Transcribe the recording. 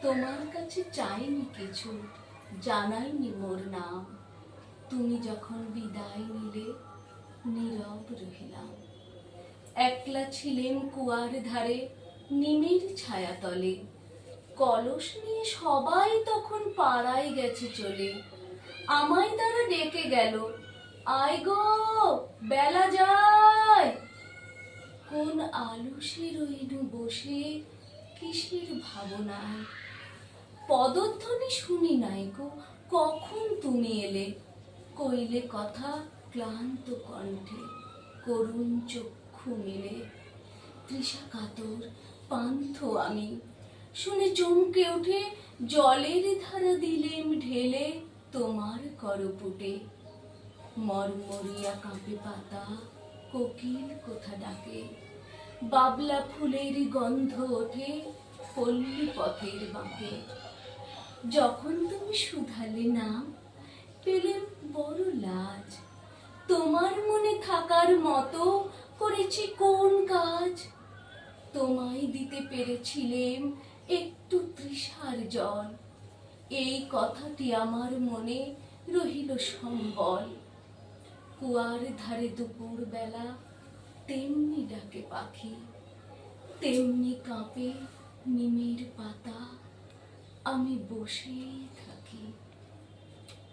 তোমার কাছে চাইনি কিছু, জানাইনি মোর নাম। তুমি যখন বিদায় নিলে নীরব রহিলাম। একলা ছিলেম কুয়ার ধারে নিমের ছায়াতলে। কলস নিয়ে সবাই তখন পাড়ায় গেছে চলে। আমায় তারা ডেকে গেল, আয় গো বেলা যায়। কোন আলসে রইনু বসে কিসের ভাবনায়। পদধ্বনি শুনি নাই গো, কখন তুমি এলে। কইলে কথা ক্লান্ত কণ্ঠে, করুণ চক্ষু মেলে। তৃষা কাতর পান্থ আমি, শুনে চমকে উঠে জলের ধারা দিলেম ঢেলে তোমার করপুটে। মরমরিয়া কাঁপে পাতা, কোকিল কোথা ডাকে। বাবলা ফুলের গন্ধ ওঠে পল্লী পথের বাঁকে। যখন তুমি শুধালে নাম, পেলেম বড় লাজ। তোমার মনে থাকার মতো করেছি কোন কাজ। তোমায় দিতে পেরেছিলেম একটু তৃষার জল। এই কথাটি আমার মনে রহিল সম্বল। কুয়ার ধারে দুপুর বেলা তেমনি ডাকে পাখি, তেমনি কাঁপে নিমের পাতা। আমি বসেই থাকি।